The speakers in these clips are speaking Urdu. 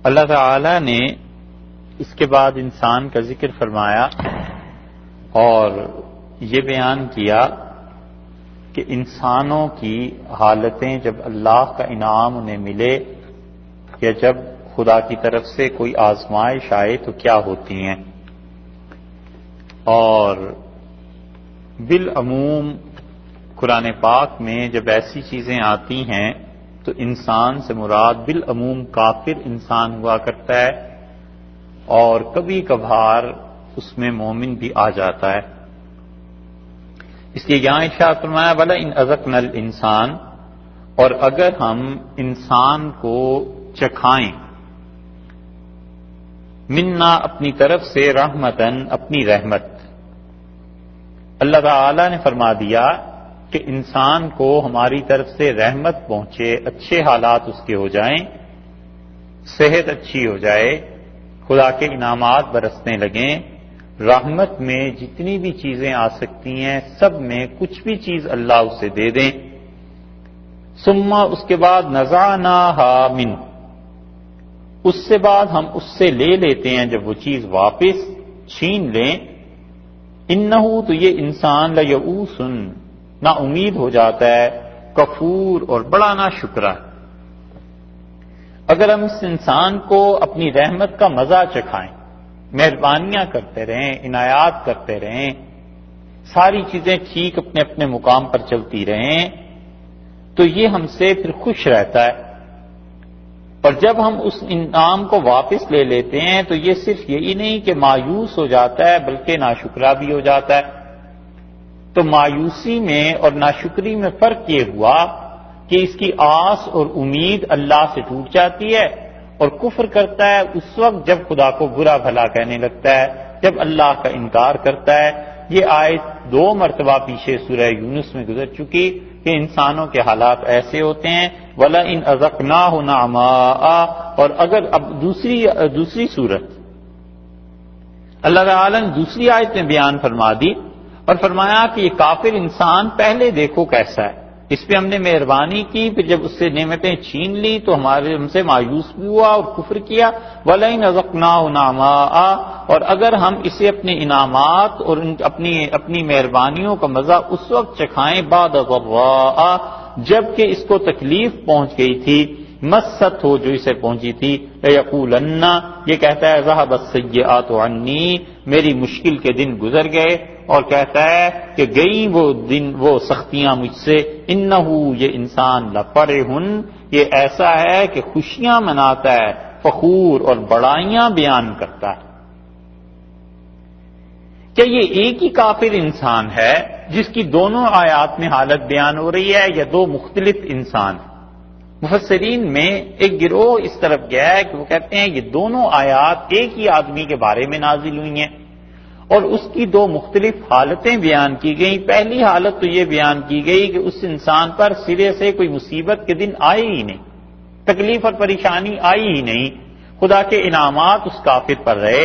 اللہ تعالی نے اس کے بعد انسان کا ذکر فرمایا اور یہ بیان کیا کہ انسانوں کی حالتیں جب اللہ کا انعام انہیں ملے یا جب خدا کی طرف سے کوئی آزمائش آئے تو کیا ہوتی ہیں. اور بالعموم قرآن پاک میں جب ایسی چیزیں آتی ہیں تو انسان سے مراد بالعموم کافر انسان ہوا کرتا ہے اور کبھی کبھار اس میں مومن بھی آ جاتا ہے. اس لیے یہاں ارشاد فرمایا وَلَا إِنْ أَذَقْنَا الْإِنسَانَ، اور اگر ہم انسان کو چکھائیں منا اپنی طرف سے رحمتاً اپنی رحمت. اللہ تعالی نے فرما دیا کہ انسان کو ہماری طرف سے رحمت پہنچے، اچھے حالات اس کے ہو جائیں، صحت اچھی ہو جائے، خدا کے انعامات برسنے لگیں، رحمت میں جتنی بھی چیزیں آ سکتی ہیں سب میں کچھ بھی چیز اللہ اسے دے دیں. ثم اس کے بعد نزعناها منه، اس سے بعد ہم اس سے لے لیتے ہیں جب وہ چیز واپس چھین لیں. انہ تو یہ انسان لیئوس، نا امید ہو جاتا ہے، کفور اور بڑا نا شکرہ. اگر ہم اس انسان کو اپنی رحمت کا مزہ چکھائیں، مہربانیاں کرتے رہیں، عنایات کرتے رہیں، ساری چیزیں ٹھیک اپنے اپنے مقام پر چلتی رہیں تو یہ ہم سے پھر خوش رہتا ہے. اور جب ہم اس انعام کو واپس لے لیتے ہیں تو یہ صرف یہی نہیں کہ مایوس ہو جاتا ہے بلکہ ناشکرا بھی ہو جاتا ہے. تو مایوسی میں اور ناشکری میں فرق یہ ہوا کہ اس کی آس اور امید اللہ سے ٹوٹ جاتی ہے اور کفر کرتا ہے اس وقت جب خدا کو برا بھلا کہنے لگتا ہے، جب اللہ کا انکار کرتا ہے. یہ آیت 2 مرتبہ پیچھے سورہ یونس میں گزر چکی کہ انسانوں کے حالات ایسے ہوتے ہیں. وَلَا إِنْ أَذَقْنَاهُ نَعْمَاءَ، اور اگر اب دوسری صورت اللہ تعالی نے دوسری آیت میں بیان فرما دی اور فرمایا کہ یہ کافر انسان پہلے دیکھو کیسا ہے، اس پہ ہم نے مہربانی کی، پھر جب اس سے نعمتیں چھین لی تو ہم سے مایوس بھی ہوا اور کفر کیا. وَلَا إِنْ أَذَقْنَاهُ نَعْمَاءَ، اور اگر ہم اسے اپنے انعامات اور اپنی مہربانیوں کا مزہ اس وقت چکھائیں بعد ضراء، جب کہ اس کو تکلیف پہنچ گئی تھی، مست ہو جو اسے پہنچی تھی، لَيَقُولَنَّ، یہ کہتا ہے ذَهَبَ السَّيِّئَاتُ عَنِّي، میری مشکل کے دن گزر گئے، اور کہتا ہے کہ گئی وہ دن وہ سختیاں مجھ سے. انہ یہ انسان لفرح، یہ ایسا ہے کہ خوشیاں مناتا ہے، فخور اور بڑائیاں بیان کرتا ہے. کیا یہ ایک ہی کافر انسان ہے جس کی دونوں آیات میں حالت بیان ہو رہی ہے یا 2 مختلف انسان؟ مفسرین میں ایک گروہ اس طرف گیا ہے کہ وہ کہتے ہیں یہ دونوں آیات ایک ہی آدمی کے بارے میں نازل ہوئی ہیں اور اس کی 2 مختلف حالتیں بیان کی گئیں. پہلی حالت تو یہ بیان کی گئی کہ اس انسان پر سرے سے کوئی مصیبت کے دن آئے ہی نہیں، تکلیف اور پریشانی آئی ہی نہیں، خدا کے انعامات اس کافر پر رہے،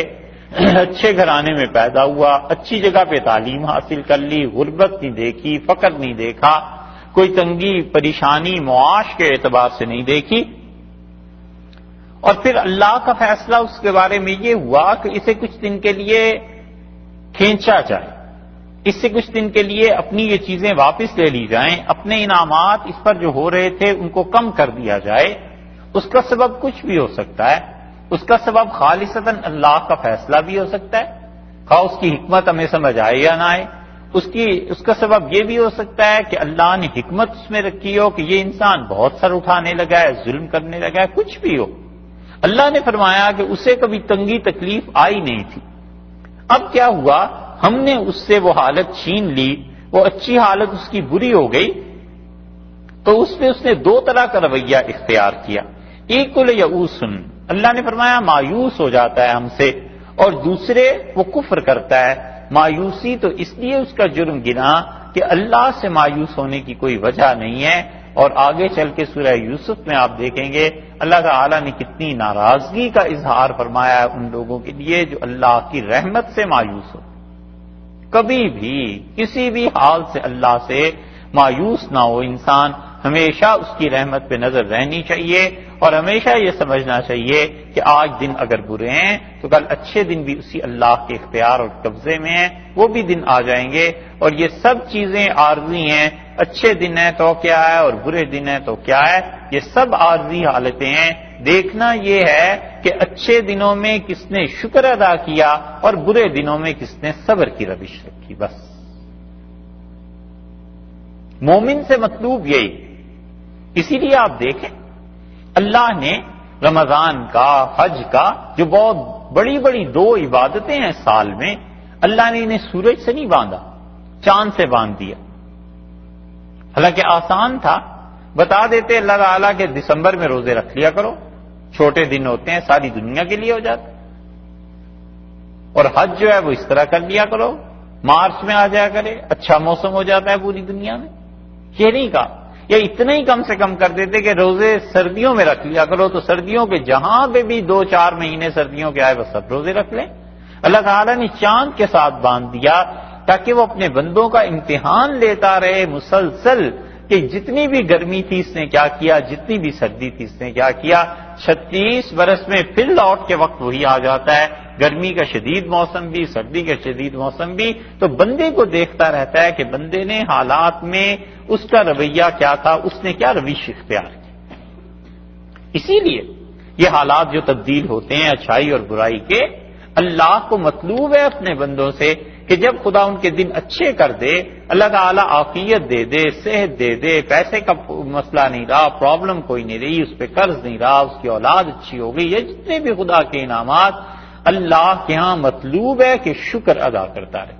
اچھے گھرانے میں پیدا ہوا، اچھی جگہ پہ تعلیم حاصل کر لی، غربت نہیں دیکھی، فقر نہیں دیکھا، کوئی تنگی پریشانی معاش کے اعتبار سے نہیں دیکھی. اور پھر اللہ کا فیصلہ اس کے بارے میں یہ ہوا کہ اسے کچھ دن کے لیے کھینچا جائے، اس سے کچھ دن کے لیے اپنی یہ چیزیں واپس لے لی جائیں، اپنے انعامات اس پر جو ہو رہے تھے ان کو کم کر دیا جائے. اس کا سبب کچھ بھی ہو سکتا ہے، اس کا سبب خالصتاً اللہ کا فیصلہ بھی ہو سکتا ہے، خواہ اس کی حکمت ہمیں سمجھ آئے یا نہ آئے. اس کا سبب یہ بھی ہو سکتا ہے کہ اللہ نے حکمت اس میں رکھی ہو کہ یہ انسان بہت سر اٹھانے لگا ہے، ظلم کرنے لگا ہے، کچھ بھی ہو. اللہ نے فرمایا کہ اسے کبھی تنگی تکلیف آئی نہیں تھی. اب کیا ہوا، ہم نے اس سے وہ حالت چھین لی، وہ اچھی حالت اس کی بری ہو گئی، تو اس پہ اس نے 2 طرح کا رویہ اختیار کیا. ایک تو لیئوس، اللہ نے فرمایا مایوس ہو جاتا ہے ہم سے، اور دوسرے وہ کفر کرتا ہے. مایوسی تو اس لیے اس کا جرم گنا کہ اللہ سے مایوس ہونے کی کوئی وجہ نہیں ہے. اور آگے چل کے سورہ یوسف میں آپ دیکھیں گے اللہ تعالی نے کتنی ناراضگی کا اظہار فرمایا ہے ان لوگوں کے لیے جو اللہ کی رحمت سے مایوس ہو. کبھی بھی کسی بھی حال سے اللہ سے مایوس نہ ہو انسان. ہمیشہ اس کی رحمت پہ نظر رہنی چاہیے اور ہمیشہ یہ سمجھنا چاہیے کہ آج دن اگر برے ہیں تو کل اچھے دن بھی اسی اللہ کے اختیار اور قبضے میں ہیں، وہ بھی دن آ جائیں گے، اور یہ سب چیزیں عارضی ہیں، اچھے دن ہیں تو کیا ہے اور برے دن ہیں تو کیا ہے، یہ سب عارضی حالتیں ہیں۔ دیکھنا یہ ہے کہ اچھے دنوں میں کس نے شکر ادا کیا اور برے دنوں میں کس نے صبر کی روش رکھی، بس۔ مومن سے مطلوب یہی، اسی لیے آپ دیکھیں اللہ نے رمضان کا، حج کا، جو بہت بڑی بڑی دو عبادتیں ہیں سال میں، اللہ نے انہیں سورج سے نہیں باندھا، چاند سے باندھ دیا۔ حالانکہ آسان تھا، بتا دیتے اللہ تعالیٰ کہ دسمبر میں روزے رکھ لیا کرو، چھوٹے دن ہوتے ہیں، ساری دنیا کے لیے ہو جاتا، اور حج جو ہے وہ اس طرح کر لیا کرو، مارچ میں آ جایا کرے، اچھا موسم ہو جاتا ہے پوری دنیا میں۔ یہ نہیں کہا، یا اتنا ہی کم سے کم کر دیتے کہ روزے سردیوں میں رکھ لیا کرو، تو سردیوں کے جہاں پہ بھی 2-4 مہینے سردیوں کے آئے وہ سب روزے رکھ لیں۔ اللہ تعالیٰ نے چاند کے ساتھ باندھ دیا تاکہ وہ اپنے بندوں کا امتحان لیتا رہے مسلسل، کہ جتنی بھی گرمی تھی اس نے کیا کیا، جتنی بھی سردی تھی اس نے کیا کیا۔ 36 برس میں پھر لوٹ کے وقت وہی آ جاتا ہے، گرمی کا شدید موسم بھی، سردی کا شدید موسم بھی، تو بندے کو دیکھتا رہتا ہے کہ بندے نے حالات میں اس کا رویہ کیا تھا، اس نے کیا روش اختیار کی۔ اسی لیے یہ حالات جو تبدیل ہوتے ہیں اچھائی اور برائی کے، اللہ کو مطلوب ہے اپنے بندوں سے کہ جب خدا ان کے دن اچھے کر دے، اللہ تعالیٰ عافیت دے دے، صحت دے دے، پیسے کا مسئلہ نہیں رہا، پرابلم کوئی نہیں رہی، اس پہ قرض نہیں رہا، اس کی اولاد اچھی ہو گئی، یہ جتنے بھی خدا کے انعامات اللہ کے ہاں مطلوب ہے کہ شکر ادا کرتا رہے۔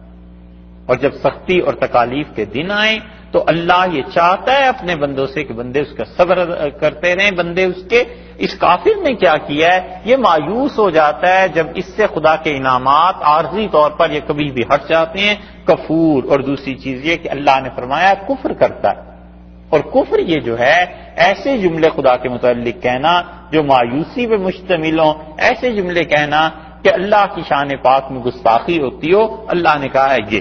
اور جب سختی اور تکالیف کے دن آئیں تو اللہ یہ چاہتا ہے اپنے بندوں سے کہ بندے اس کا صبر کرتے رہیں، بندے اس کے۔ اس کافر نے کیا کیا ہے، یہ مایوس ہو جاتا ہے جب اس سے خدا کے انعامات عارضی طور پر یہ کبھی بھی ہٹ جاتے ہیں، کفور۔ اور دوسری چیز یہ کہ اللہ نے فرمایا کفر کرتا ہے، اور کفر یہ جو ہے ایسے جملے خدا کے متعلق کہنا جو مایوسی پہ مشتمل ہوں، ایسے جملے کہنا کہ اللہ کی شان پاک میں گستاخی ہوتی ہو، اللہ نے کہا ہے یہ۔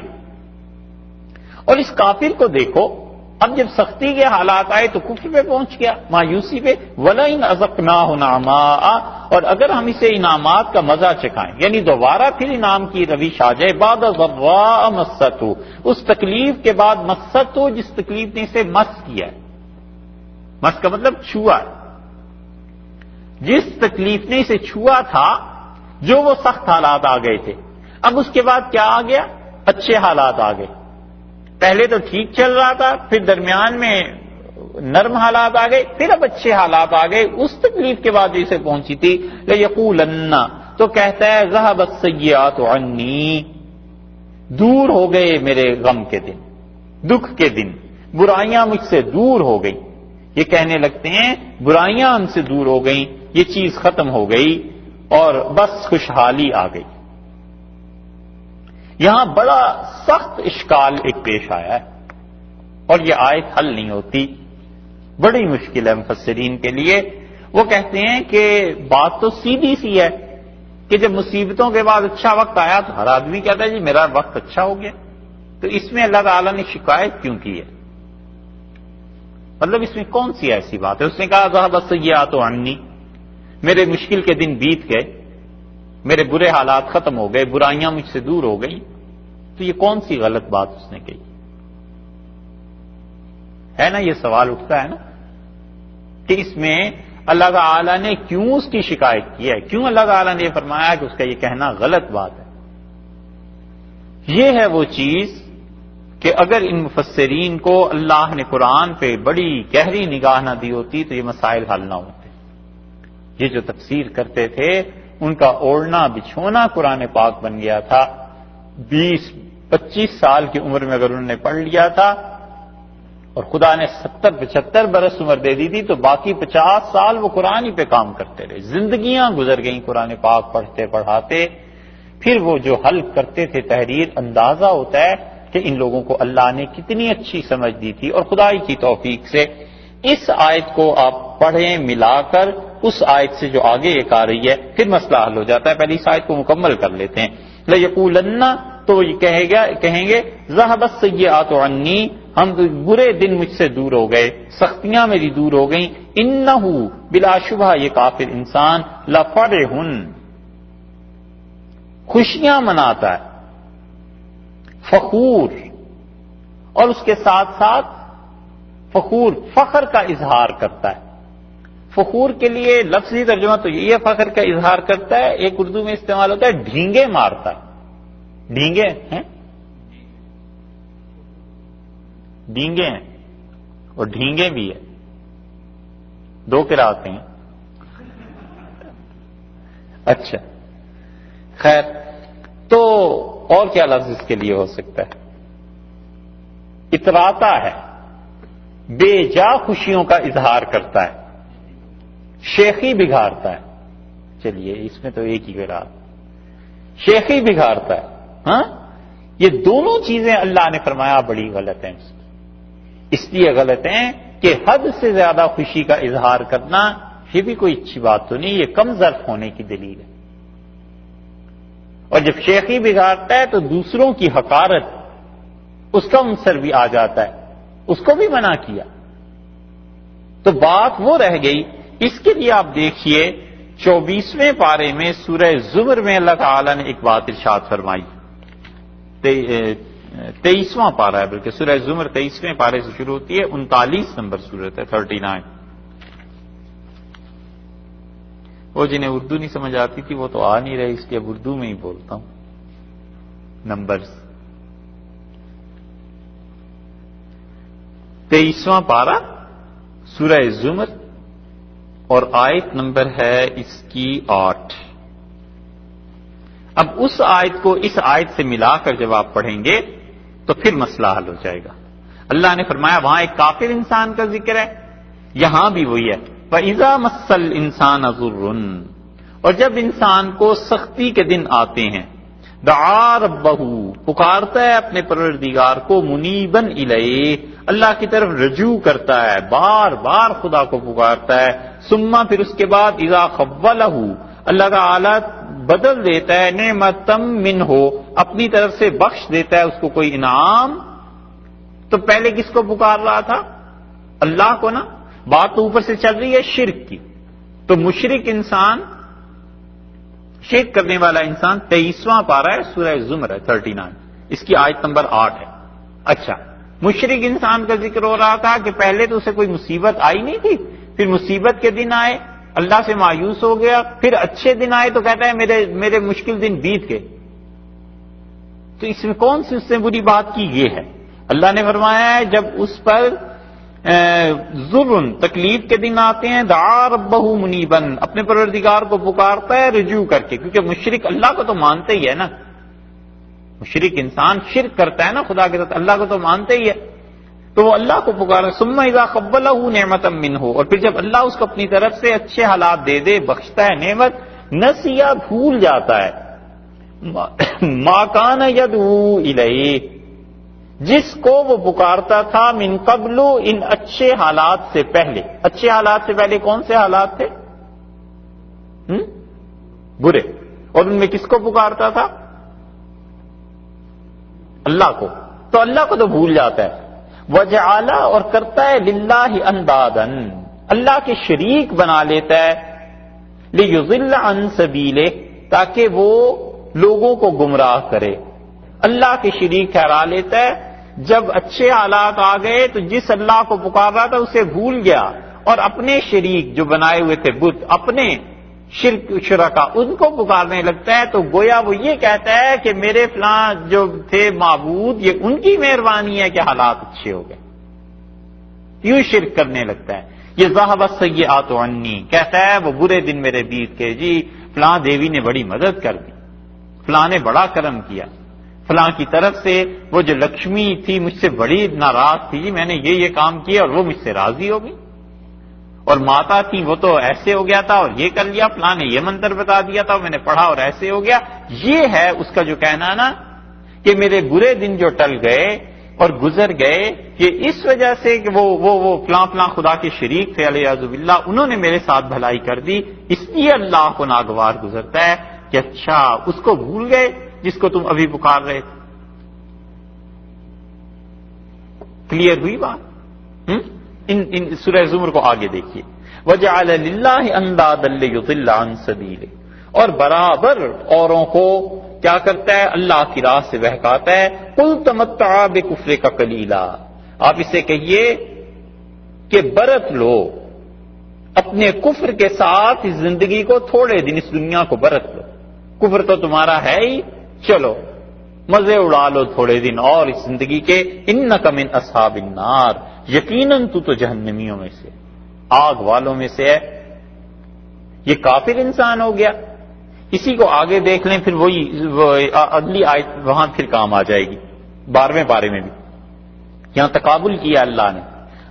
اور اس کافر کو دیکھو، اب جب سختی کے حالات آئے تو کفر پہ پہنچ گیا، مایوسی پہ۔ وَلَئِنْ أَذَقْنَاهُ نَعْمَاءَ، اور اگر ہم اسے انعامات کا مزہ چکھائیں، یعنی دوبارہ پھر انعام کی روش آ جائے، بعد ضراء مَسَّتْهُ، اس تکلیف کے بعد مَسَّتْهُ، جس تکلیف نے اسے مس کیا ہے، مس کا مطلب چھوا ہے، جس تکلیف نے اسے چھوا تھا، جو وہ سخت حالات آ گئے تھے، اب اس کے بعد کیا آ گیا، اچھے حالات آ گئے۔ پہلے تو ٹھیک چل رہا تھا، پھر درمیان میں نرم حالات آ گئے، پھر اب اچھے حالات آ گئے۔ اس تکلیف کے بعد اسے پہنچی تھی، لَيَقُولَنَّ، تو کہتا ہے ذَهَبَ السَّيِّئَاتُ عَنِّي، دور ہو گئے میرے غم کے دن، دکھ کے دن، برائیاں مجھ سے دور ہو گئی۔ یہ کہنے لگتے ہیں برائیاں ہم سے دور ہو گئیں، یہ چیز ختم ہو گئی اور بس خوشحالی آ گئی۔ یہاں بڑا سخت اشکال ایک پیش آیا ہے، اور یہ آیت حل نہیں ہوتی، بڑی مشکل ہے مفسرین کے لیے۔ وہ کہتے ہیں کہ بات تو سیدھی سی ہے کہ جب مصیبتوں کے بعد اچھا وقت آیا تو ہر آدمی کہتا ہے جی میرا وقت اچھا ہو گیا، تو اس میں اللہ تعالیٰ نے شکایت کیوں کی ہے؟ مطلب اس میں کون سی ایسی بات ہے؟ اس نے کہا ذهب السیئات عنی، میرے مشکل کے دن بیت گئے، میرے برے حالات ختم ہو گئے، برائیاں مجھ سے دور ہو گئی، تو یہ کون سی غلط بات اس نے کہی ہے نا؟ یہ سوال اٹھتا ہے نا کہ اس میں اللہ تعالی نے کیوں اس کی شکایت کی ہے، کیوں اللہ تعالی نے یہ فرمایا کہ اس کا یہ کہنا غلط بات ہے؟ یہ ہے وہ چیز کہ اگر ان مفسرین کو اللہ نے قرآن پہ بڑی گہری نگاہ نہ دی ہوتی تو یہ مسائل حل نہ ہوتے۔ یہ جو تفسیر کرتے تھے ان کا اوڑھنا بچھونا قرآن پاک بن گیا تھا۔ 20-25 سال کی عمر میں اگر انہوں نے پڑھ لیا تھا اور خدا نے 70-75 برس عمر دے دی تھی تو باقی 50 سال وہ قرآن ہی پہ کام کرتے رہے، زندگیاں گزر گئیں قرآن پاک پڑھتے پڑھاتے۔ پھر وہ جو حل کرتے تھے تحریر، اندازہ ہوتا ہے کہ ان لوگوں کو اللہ نے کتنی اچھی سمجھ دی تھی، اور خدائی کی توفیق سے اس آیت کو آپ پڑھیں ملا کر اس آیت سے جو آگے ایک آ رہی ہے، پھر مسئلہ حل ہو جاتا ہے۔ پہلی اس آیت کو مکمل کر لیتے ہیں۔ لَيَقُولَنَّ، تو یہ کہیں گے ذَهَبَ السَّيِّئَاتُ عَنِّي، برے دن مجھ سے دور ہو گئے، سختیاں میری دور ہو گئیں. انہ بلا شبہ یہ کافر انسان لفرح، خوشیاں مناتا ہے، فخور، اور اس کے ساتھ ساتھ فخور فخر کا اظہار کرتا ہے. فخور کے لیے لفظی ترجمہ تو یہ فخر کا اظہار کرتا ہے، ایک اردو میں استعمال ہوتا ہے ڈھینگے مارتا ہے. ڈھینگے ہیں، ڈھینگے ہیں اور ڈھینگے بھی ہے، دو قرأتیں ہیں. اچھا خیر، تو اور کیا لفظ اس کے لیے ہو سکتا ہے؟ اتراتا ہے، بے جا خوشیوں کا اظہار کرتا ہے، شیخی بگھارتا ہے. چلیے اس میں تو ایک ہی قرأت، شیخی بگھارتا ہے. ہاں، یہ دونوں چیزیں اللہ نے فرمایا بڑی غلط ہیں. اس لیے غلط ہیں کہ حد سے زیادہ خوشی کا اظہار کرنا یہ بھی کوئی اچھی بات تو نہیں، یہ کم ظرف ہونے کی دلیل ہے. اور جب شیخی بگاڑتا ہے تو دوسروں کی حقارت، اس کا عنصر بھی آ جاتا ہے، اس کو بھی منع کیا. تو بات وہ رہ گئی. اس کے لیے آپ دیکھیے 24ویں پارے میں سورہ زمر میں اللہ تعالی نے ایک بات ارشاد فرمائی. 23واں پارہ ہے، بلکہ سورہ زمر 23ویں پارے سے شروع ہوتی ہے، 39 نمبر سورت ہے، 39. وہ جنہیں اردو نہیں سمجھ آتی تھی وہ تو آ نہیں رہے، اس لیے اب اردو میں ہی بولتا ہوں. نمبرز 23واں پارہ سورہ زمر اور آیت نمبر ہے اس کی 8. اب اس آیت کو اس آیت سے ملا کر جب آپ پڑھیں گے تو پھر مسئلہ حل ہو جائے گا. اللہ نے فرمایا وہاں ایک کافر انسان کا ذکر ہے، یہاں بھی وہی ہے. وَإِذَا مَسَّ الْإِنسَانَ ضُرٌّ، اور جب انسان کو سختی کے دن آتے ہیں، دعا ربہ، پکارتا ہے اپنے پروردگار کو، منیباً الیہ، اللہ کی طرف رجوع کرتا ہے، بار بار خدا کو پکارتا ہے. ثم پھر اس کے بعد اذا خولہ، اللہ تعالی بدل دیتا ہے، نعمتم منہ، اپنی طرف سے بخش دیتا ہے اس کو کوئی انعام. تو پہلے کس کو پکار رہا تھا؟ اللہ کو نا. بات تو اوپر سے چل رہی ہے شرک کی. تو مشرک انسان، شرک کرنے والا انسان، 23واں پارہ ہے سورہ زمر ہے، 39، اس کی آیت نمبر 8 ہے. اچھا، مشرک انسان کا ذکر ہو رہا تھا کہ پہلے تو اسے کوئی مصیبت آئی نہیں تھی، پھر مصیبت کے دن آئے، اللہ سے مایوس ہو گیا، پھر اچھے دن آئے تو کہتا ہے میرے مشکل دن بیت گئے. تو اس میں کون سی اس سے بری بات کی؟ یہ ہے اللہ نے فرمایا ہے جب اس پر ضرن تکلیف کے دن آتے ہیں، دعا ربہ منیباً، اپنے پروردگار کو پکارتا ہے رجوع کر کے، کیونکہ مشرک اللہ کو تو مانتے ہی ہے نا. مشرک انسان شرک کرتا ہے نا خدا کے ساتھ، اللہ کو تو مانتے ہی ہے، تو وہ اللہ کو پکارا. ثم اذا قبلہ نعمتا منہ، اور پھر جب اللہ اس کو اپنی طرف سے اچھے حالات دے دے، بخشتا ہے نعمت، نسیا بھول جاتا ہے، ما کان یدعو الیہ، جس کو وہ پکارتا تھا، من قبل، ان اچھے حالات سے پہلے. اچھے حالات سے پہلے کون سے حالات تھے؟ برے. اور ان میں کس کو پکارتا تھا؟ اللہ کو. تو اللہ کو تو بھول جاتا ہے. وجعل، اور کرتا ہے، للہ اندادا، اللہ کے شریک بنا لیتا ہے، لیضل عن سبیلہ، تاکہ وہ لوگوں کو گمراہ کرے. اللہ کے شریک ٹھہرا لیتا ہے. جب اچھے حالات آ گئے تو جس اللہ کو پکار رہا تھا اسے بھول گیا، اور اپنے شریک جو بنائے ہوئے تھے بت، اپنے شرکا، ان کو پکارنے لگتا ہے. تو گویا وہ یہ کہتا ہے کہ میرے فلاں جو تھے معبود، یہ ان کی مہربانی ہے کہ حالات اچھے ہو گئے. یوں شرک کرنے لگتا ہے. یہ ذهب السیئات عنی، کہتا ہے وہ برے دن میرے بیت کے، جی فلاں دیوی نے بڑی مدد کر دی، فلاں نے بڑا کرم کیا، فلاں کی طرف سے وہ جو لکشمی تھی مجھ سے بڑی ناراض تھی، جی میں نے یہ کام کیا اور وہ مجھ سے راضی ہو گئی. اور ماتا تھی وہ تو ایسے ہو گیا تھا اور یہ کر لیا، فلاں نے یہ منتر بتا دیا تھا، میں نے پڑھا اور ایسے ہو گیا. یہ ہے اس کا جو کہنا نا کہ میرے برے دن جو ٹل گئے اور گزر گئے، یہ اس وجہ سے کہ وہ فلاں فلاں خدا کے شریک تھے علیہ باللہ، انہوں نے میرے ساتھ بھلائی کر دی، اس لیے اللہ کو ناگوار گزرتا ہے کہ اچھا اس کو بھول گئے جس کو تم ابھی پکار رہے تھے. کلیئر ہوئی بات؟ ان سورہ زمر کو آگے دیکھیے، وَجَعَلَ لِلَّهِ أَنْدَادًا لِيُضِلَّ عَنْ سَبِيلِهِ، اور برابر اوروں کو کیا کرتا ہے؟ اللہ کی راہ سے بہکاتا ہے. قُلْ تَمَتَّعَ بِكُفْرِكَ قَلِيلًا، آپ اسے کہیے کہ برت لو اپنے کفر کے ساتھ اس زندگی کو، تھوڑے دن اس دنیا کو برت لو. کفر تو تمہارا ہے ہی، چلو مزے اڑا لو تھوڑے دن اور اس زندگی کے. انک من اصحاب النار، یقیناً تو جہنمیوں میں سے، آگ والوں میں سے ہے. یہ کافر انسان ہو گیا. اسی کو آگے دیکھ لیں، پھر وہی اگلی آیت وہاں پھر کام آ جائے گی 12ویں پارے میں بھی. یہاں تقابل کیا اللہ نے.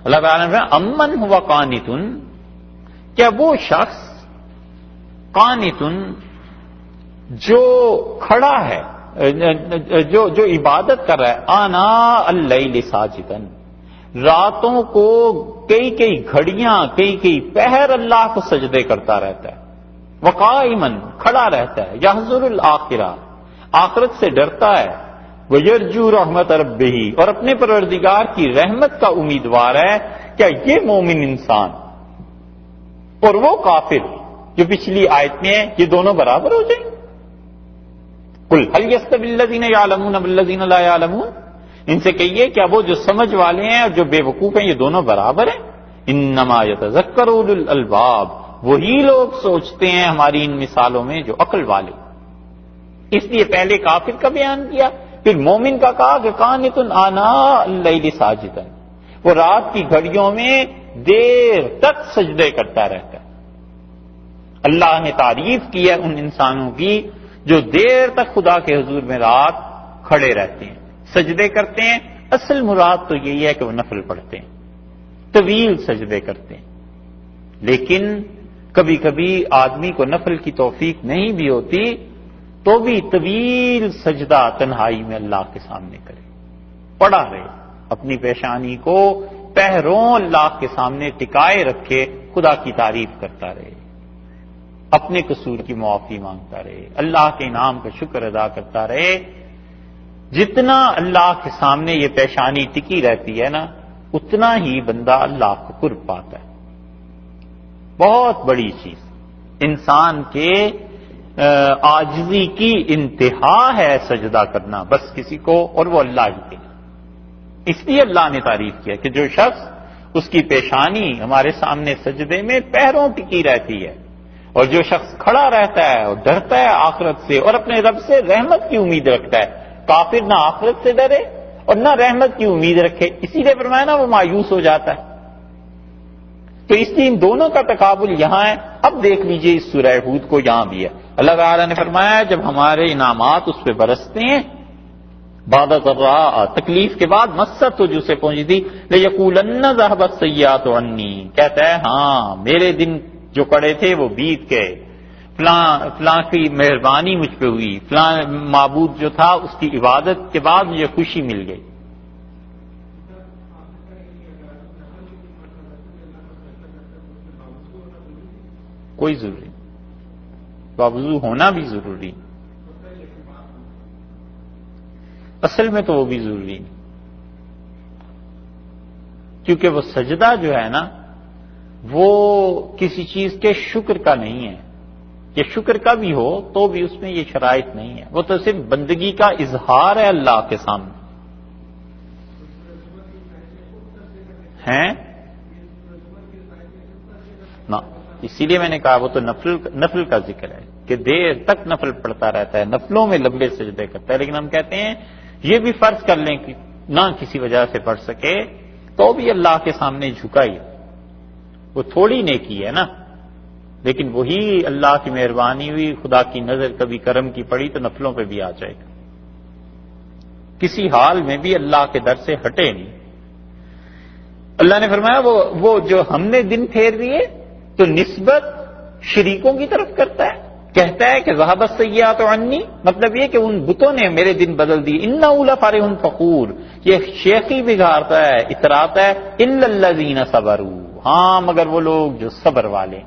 اللہ تعالیٰ نے امن ہوا قانتن، کیا وہ شخص قانتن جو کھڑا ہے، جو عبادت کر رہا ہے، آنا اللیل ساجدن، راتوں کو کئی کئی گھڑیاں کئی پہر اللہ کو سجدے کرتا رہتا ہے، وقائمن کھڑا رہتا ہے، یحذر الآخرہ آخرت سے ڈرتا ہے، ویرجو رحمت ربہ اور اپنے پروردگار کی رحمت کا امیدوار ہے. کیا یہ مومن انسان اور وہ کافر جو پچھلی آیت میں ہے، یہ دونوں برابر ہو جائیں گے؟ قل هل يستوي الذين يعلمون والذين لا يعلمون، ان سے کہیے کیا وہ جو سمجھ والے ہیں اور جو بے وقوف ہیں یہ دونوں برابر ہیں؟ انما يتذكر اولو الالباب، وہی لوگ سوچتے ہیں ہماری ان مثالوں میں جو عقل والے. اس لیے پہلے کافر کا بیان کیا، پھر مومن کا کہا کہ قانت آناء اللیل ساجدا، وہ رات کی گھڑیوں میں دیر تک سجدے کرتا رہتا ہے. اللہ نے تعریف کی ہے ان انسانوں کی جو دیر تک خدا کے حضور میں رات کھڑے رہتے ہیں، سجدے کرتے ہیں. اصل مراد تو یہی ہے کہ وہ نفل پڑھتے ہیں، طویل سجدے کرتے ہیں. لیکن کبھی کبھی آدمی کو نفل کی توفیق نہیں بھی ہوتی تو بھی طویل سجدہ تنہائی میں اللہ کے سامنے کرے، پڑا رہے، اپنی پیشانی کو پہروں اللہ کے سامنے ٹکائے رکھے، خدا کی تعریف کرتا رہے، اپنے قصور کی معافی مانگتا رہے، اللہ کے انعام کا شکر ادا کرتا رہے. جتنا اللہ کے سامنے یہ پیشانی ٹکی رہتی ہے نا، اتنا ہی بندہ اللہ کو قرب پاتا ہے. بہت بڑی چیز، انسان کے عاجزی کی انتہا ہے سجدہ کرنا بس کسی کو، اور وہ اللہ ہی کے. اس لیے اللہ نے تعریف کیا کہ جو شخص اس کی پیشانی ہمارے سامنے سجدے میں پہروں ٹکی رہتی ہے، اور جو شخص کھڑا رہتا ہے اور ڈرتا ہے آخرت سے اور اپنے رب سے رحمت کی امید رکھتا ہے. کافر نہ آخرت سے ڈرے اور نہ رحمت کی امید رکھے، اسی لیے فرمایا نا وہ مایوس ہو جاتا ہے. تو اس لیے ان دونوں کا تقابل یہاں ہے. اب دیکھ لیجئے اس سورہ ہود کو، یہاں بھی ہے. اللہ تعالیٰ نے فرمایا جب ہمارے انعامات اس پہ برستے ہیں، بعد ضراء تکلیف کے بعد مست تو جسے پہنچی تھی، لیقولن ذهب السیئات عنی، کہتا ہے ہاں میرے دن جو کڑے تھے وہ بیت گئے، فلاں کی مہربانی مجھ پہ ہوئی، فلاں معبود جو تھا اس کی عبادت کے بعد مجھے خوشی مل گئی. کوئی ضروری نہیں، باوضو ہونا بھی ضروری، اصل میں تو وہ بھی ضروری نہیں، کیونکہ وہ سجدہ جو ہے نا وہ کسی چیز کے شکر کا نہیں ہے. کہ شکر کا بھی ہو تو بھی اس میں یہ شرائط نہیں ہے، وہ تو صرف بندگی کا اظہار ہے اللہ کے سامنے. ہیں نا، اسی لیے میں نے کہا وہ تو نفل کا ذکر ہے کہ دیر تک نفل پڑتا رہتا ہے، نفلوں میں لمبے سجدے کرتا ہے. لیکن ہم کہتے ہیں یہ بھی فرض کر لیں کہ نہ کسی وجہ سے پڑھ سکے تو بھی اللہ کے سامنے جھکا ہی، وہ تھوڑی نیکی ہے نا، لیکن وہی اللہ کی مہربانی ہوئی، خدا کی نظر کبھی کرم کی پڑی تو نفلوں پہ بھی آ جائے گا. کسی حال میں بھی اللہ کے در سے ہٹے نہیں. اللہ نے فرمایا وہ جو ہم نے دن پھیر دیے تو نسبت شریکوں کی طرف کرتا ہے، کہتا ہے کہ ذهب السیئات عنی، مطلب یہ کہ ان بتوں نے میرے دن بدل دیے. انہ لفرح فخور، یہ شیخی بگاڑتا ہے، اتراتا ہے. الا الذین صبروا، ہاں مگر وہ لوگ جو صبر والے.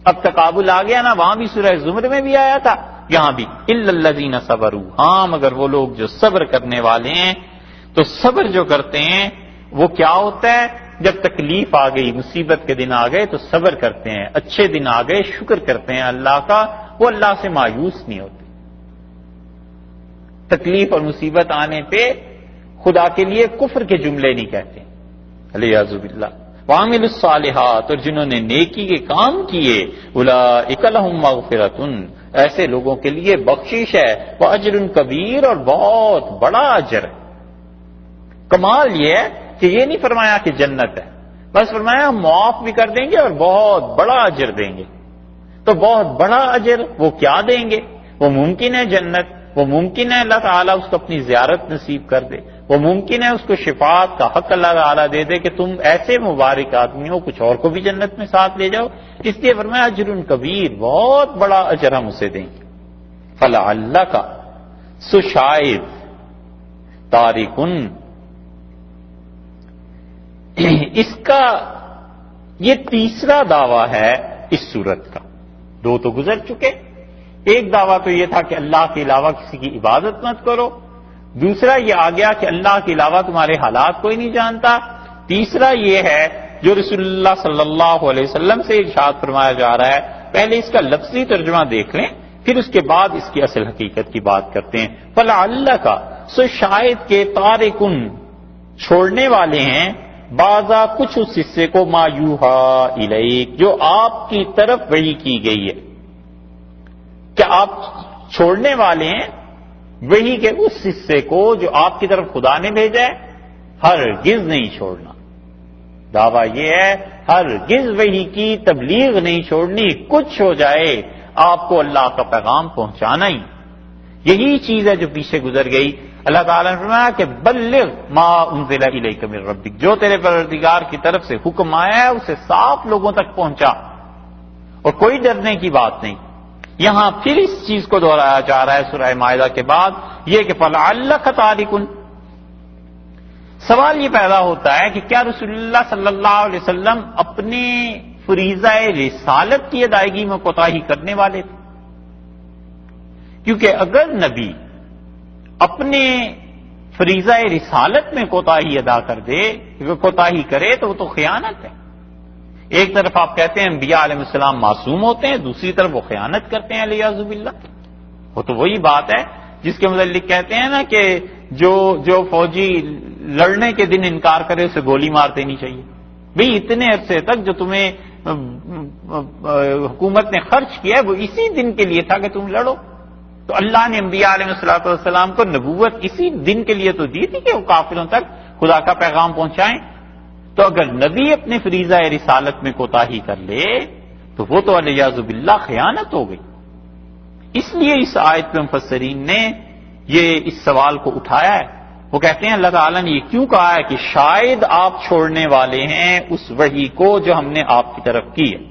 اب تقابل آ گیا نا، وہاں بھی سورہ زمر میں بھی آیا تھا، یہاں بھی الا الذین صبروا، ہاں مگر وہ لوگ جو صبر کرنے والے ہیں. تو صبر جو کرتے ہیں وہ کیا ہوتا ہے؟ جب تکلیف آ گئی، مصیبت کے دن آ گئے تو صبر کرتے ہیں، اچھے دن آ گئے شکر کرتے ہیں اللہ کا، وہ اللہ سے مایوس نہیں ہوتے۔ تکلیف اور مصیبت آنے پہ خدا کے لیے کفر کے جملے نہیں کہتے، الیاذ باللہ۔ وعملوا الصالحات، اور جنہوں نے نیکی کے کام کیے، اولئک لہم مغفرۃ، ایسے لوگوں کے لیے بخشش ہے، واجر کبیر، اور بہت بڑا اجر ہے۔ کمال یہ ہے کہ یہ نہیں فرمایا کہ جنت ہے، بس فرمایا ہم معاف بھی کر دیں گے اور بہت بڑا اجر دیں گے۔ تو بہت بڑا اجر وہ کیا دیں گے؟ وہ ممکن ہے جنت، وہ ممکن ہے اللہ تعالیٰ اس کو اپنی زیارت نصیب کر دے، وہ ممکن ہے اس کو شفاعت کا حق اللہ تعالیٰ دے دے کہ تم ایسے مبارک آدمی ہو، کچھ اور کو بھی جنت میں ساتھ لے جاؤ۔ اس لیے فرمایا اجر کبیر، بہت بڑا اجر ہم اسے دیں گے۔ فلعلک، سو شاید، تارکن، اس کا یہ تیسرا دعویٰ ہے اس صورت کا، دو تو گزر چکے۔ ایک دعویٰ تو یہ تھا کہ اللہ کے علاوہ کسی کی عبادت مت کرو، دوسرا یہ آ گیا کہ اللہ کے علاوہ تمہارے حالات کوئی نہیں جانتا، تیسرا یہ ہے جو رسول اللہ صلی اللہ علیہ وسلم سے ارشاد فرمایا جا رہا ہے۔ پہلے اس کا لفظی ترجمہ دیکھ لیں، پھر اس کے بعد اس کی اصل حقیقت کی بات کرتے ہیں۔ فلعلک، سو شاید کے، تارکن، چھوڑنے والے ہیں، بعضا، کچھ اس حصے کو، ما یوحا الیک، جو آپ کی طرف وحی کی گئی ہے۔ کیا آپ چھوڑنے والے ہیں وحی کے اس حصے کو جو آپ کی طرف خدا نے بھیجا ہے؟ ہرگز نہیں چھوڑنا۔ دعویٰ یہ ہے ہرگز وحی کی تبلیغ نہیں چھوڑنی، کچھ ہو جائے آپ کو اللہ کا پیغام پہنچانا ہی۔ یہی چیز ہے جو پیچھے گزر گئی۔ اللہ تعالیٰ نے فرمایا کہ بلغ ما انزل الیک من ربک، جو تیرے پروردگار کی طرف سے حکم آیا ہے اسے صاف لوگوں تک پہنچا، اور کوئی ڈرنے کی بات نہیں۔ یہاں پھر اس چیز کو دہرایا جا رہا ہے سورہ مائدہ کے بعد، یہ کہ فلعلک تارکن۔ سوال یہ پیدا ہوتا ہے کہ کیا رسول اللہ صلی اللہ علیہ وسلم اپنے فریضہ رسالت کی ادائیگی میں کوتاہی کرنے والے تھے؟ کیونکہ اگر نبی اپنے فریضہ رسالت میں کوتاہی ادا کر دے، کوتاہی کرے، تو وہ تو خیانت ہے۔ ایک طرف آپ کہتے ہیں انبیاء علیہ السلام معصوم ہوتے ہیں، دوسری طرف وہ خیانت کرتے ہیں الیاذ باللہ۔ وہ تو وہی بات ہے جس کے متعلق کہتے ہیں نا کہ جو فوجی لڑنے کے دن انکار کرے اسے گولی مار دینی چاہیے۔ بھئی اتنے عرصے تک جو تمہیں حکومت نے خرچ کیا ہے وہ اسی دن کے لیے تھا کہ تم لڑو۔ تو اللہ نے انبیاء علیہ السلام کو نبوت اسی دن کے لیے تو دی تھی کہ وہ کافروں تک خدا کا پیغام پہنچائیں۔ تو اگر نبی اپنے فریضہ رسالت میں کوتاہی کر لے تو وہ تو الیاذ باللہ خیانت ہو گئی۔ اس لیے اس آیت میں مفسرین نے یہ اس سوال کو اٹھایا ہے۔ وہ کہتے ہیں اللہ تعالیٰ نے یہ کیوں کہا ہے کہ شاید آپ چھوڑنے والے ہیں اس وحی کو جو ہم نے آپ کی طرف کی ہے۔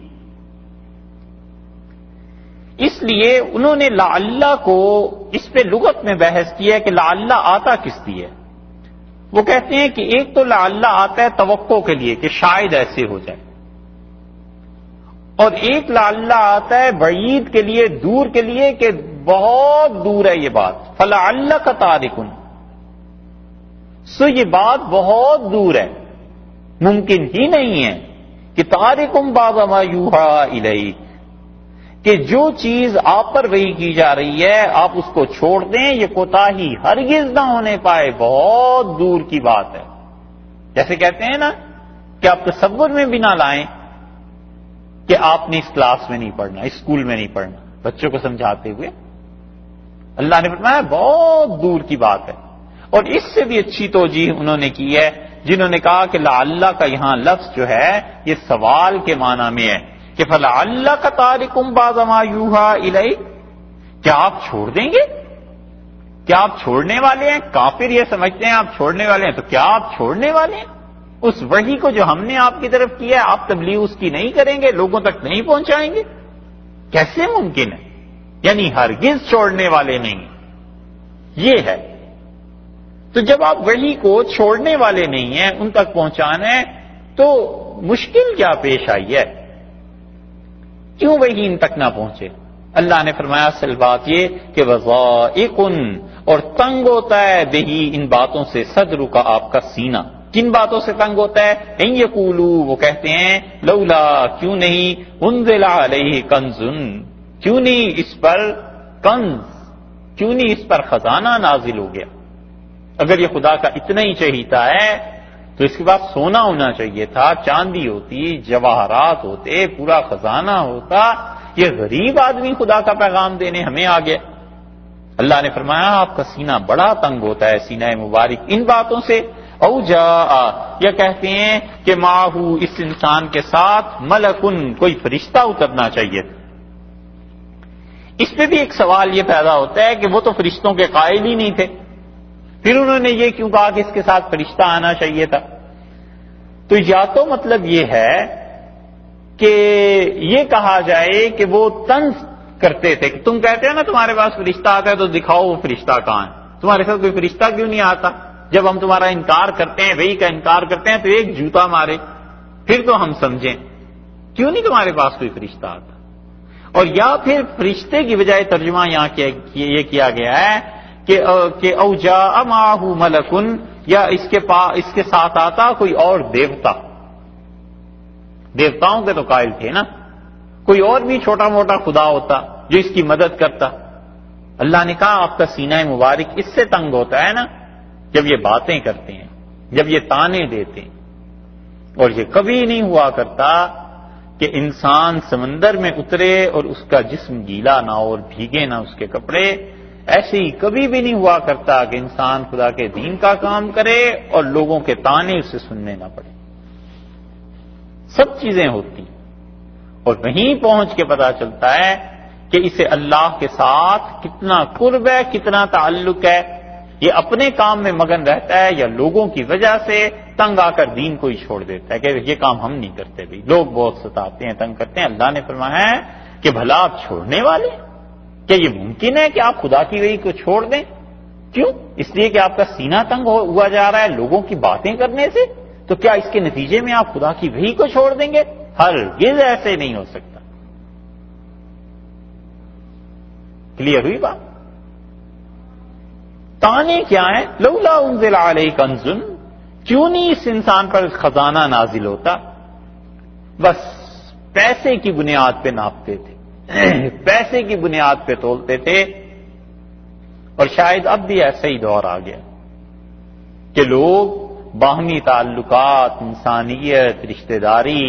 اس لیے انہوں نے لعلہ کو اس پہ لغت میں بحث کی ہے کہ لعلہ آتا کس لیے۔ وہ کہتے ہیں کہ ایک تو لعلہ آتا ہے توقع کے لیے کہ شاید ایسے ہو جائے، اور ایک لعلہ آتا ہے بعید کے لیے، دور کے لیے کہ بہت دور ہے یہ بات۔ فلعلک تارکن، سو یہ بات بہت دور ہے، ممکن ہی نہیں ہے کہ تارکم بعض ما یوحا الیک، کہ جو چیز آپ پر وحی کی جا رہی ہے آپ اس کو چھوڑ دیں، یہ کوتاہی ہرگز نہ ہونے پائے، بہت دور کی بات ہے۔ جیسے کہتے ہیں نا کہ آپ تصور میں بھی نہ لائیں کہ آپ نے اس کلاس میں نہیں پڑھنا، اس اسکول میں نہیں پڑھنا، بچوں کو سمجھاتے ہوئے اللہ نے فرمایا بہت دور کی بات ہے۔ اور اس سے بھی اچھی توجیہ انہوں نے کی ہے جنہوں نے کہا کہ لعلہ کا یہاں لفظ جو ہے یہ سوال کے معنی میں ہے کہ فلعلک تارکم بعض ما یوحا الیک، کیا آپ چھوڑ دیں گے؟ کیا آپ چھوڑنے والے ہیں؟ کافر یہ سمجھتے ہیں آپ چھوڑنے والے ہیں، تو کیا آپ چھوڑنے والے ہیں اس وحی کو جو ہم نے آپ کی طرف کیا ہے؟ آپ تبلیغ اس کی نہیں کریں گے، لوگوں تک نہیں پہنچائیں گے؟ کیسے ممکن ہے؟ یعنی ہرگز چھوڑنے والے نہیں، یہ ہے۔ تو جب آپ وحی کو چھوڑنے والے نہیں ہیں، ان تک پہنچانا ہے، تو مشکل کیا پیش آئی ہے؟ کیوں وحی ان تک نہ پہنچے؟ اللہ نے فرمایا اصل بات یہ کہ وضائق، اور تنگ ہوتا ہے بہی ان باتوں سے، صدر کا آپ کا سینہ، کن باتوں سے تنگ ہوتا ہے؟ ان یقولو، وہ کہتے ہیں لولا، کیوں نہیں، انزل علیہ کنز، کیوں نہیں اس پر کنز، کیوں نہیں اس پر خزانہ نازل ہو گیا؟ اگر یہ خدا کا اتنا ہی چہیتا ہے تو اس کے پاس سونا ہونا چاہیے تھا، چاندی ہوتی، جواہرات ہوتے، پورا خزانہ ہوتا. یہ غریب آدمی خدا کا پیغام دینے ہمیں آ گیا. اللہ نے فرمایا آپ کا سینہ بڑا تنگ ہوتا ہے، سینہ مبارک ان باتوں سے. او جاء، یا کہتے ہیں کہ معہو، اس انسان کے ساتھ ملکن، کوئی فرشتہ اترنا چاہیے تھا. اس پہ بھی ایک سوال یہ پیدا ہوتا ہے کہ وہ تو فرشتوں کے قائل ہی نہیں تھے، پھر انہوں نے یہ کیوں کہا کہ اس کے ساتھ فرشتہ آنا چاہیے تھا؟ تو یا تو مطلب یہ ہے کہ یہ کہا جائے کہ وہ طنز کرتے تھے کہ تم کہتے ہو نا تمہارے پاس فرشتہ آتا ہے تو دکھاؤ وہ فرشتہ کہاں ہے، تمہارے ساتھ کوئی فرشتہ کیوں نہیں آتا؟ جب ہم تمہارا انکار کرتے ہیں، وہی کا انکار کرتے ہیں تو ایک جوتا مارے، پھر تو ہم سمجھیں کیوں نہیں تمہارے پاس کوئی فرشتہ آتا. اور یا پھر فرشتے کی بجائے ترجمہ یہاں یہ کیا گیا ہے کہ او جاء معہ ملکن، یا اس کے ساتھ آتا کوئی اور دیوتا. دیوتاؤں کے تو قائل تھے نا، کوئی اور بھی چھوٹا موٹا خدا ہوتا جو اس کی مدد کرتا. اللہ نے کہا آپ کا سینہ مبارک اس سے تنگ ہوتا ہے نا جب یہ باتیں کرتے ہیں، جب یہ طعنے دیتے ہیں. اور یہ کبھی نہیں ہوا کرتا کہ انسان سمندر میں اترے اور اس کا جسم گیلا نہ ہو اور بھیگے نہ اس کے کپڑے. ایسے ہی کبھی بھی نہیں ہوا کرتا کہ انسان خدا کے دین کا کام کرے اور لوگوں کے طعنے اسے سننے نہ پڑے. سب چیزیں ہوتی اور وہیں پہنچ کے پتا چلتا ہے کہ اسے اللہ کے ساتھ کتنا قرب ہے، کتنا تعلق ہے. یہ اپنے کام میں مگن رہتا ہے یا لوگوں کی وجہ سے تنگ آ کر دین کو ہی چھوڑ دیتا ہے کہ یہ کام ہم نہیں کرتے، بھی لوگ بہت ستاتے ہیں، تنگ کرتے ہیں. اللہ نے فرمایا ہے کہ بھلا آپ چھوڑنے والے، کیا یہ ممکن ہے کہ آپ خدا کی وحی کو چھوڑ دیں؟ کیوں؟ اس لیے کہ آپ کا سینہ تنگ ہوا جا رہا ہے لوگوں کی باتیں کرنے سے. تو کیا اس کے نتیجے میں آپ خدا کی وحی کو چھوڑ دیں گے؟ ہرگز ایسے نہیں ہو سکتا. کلیئر ہوئی بات؟ طعنے کیا ہے؟ لولا انزل علیہ کنز، کیوں نہیں اس انسان پر خزانہ نازل ہوتا؟ بس پیسے کی بنیاد پہ ناپتے تھے، پیسے کی بنیاد پہ تولتے تھے. اور شاید اب بھی ایسا ہی دور آ گیا کہ لوگ باہمی تعلقات، انسانیت، رشتہ داری،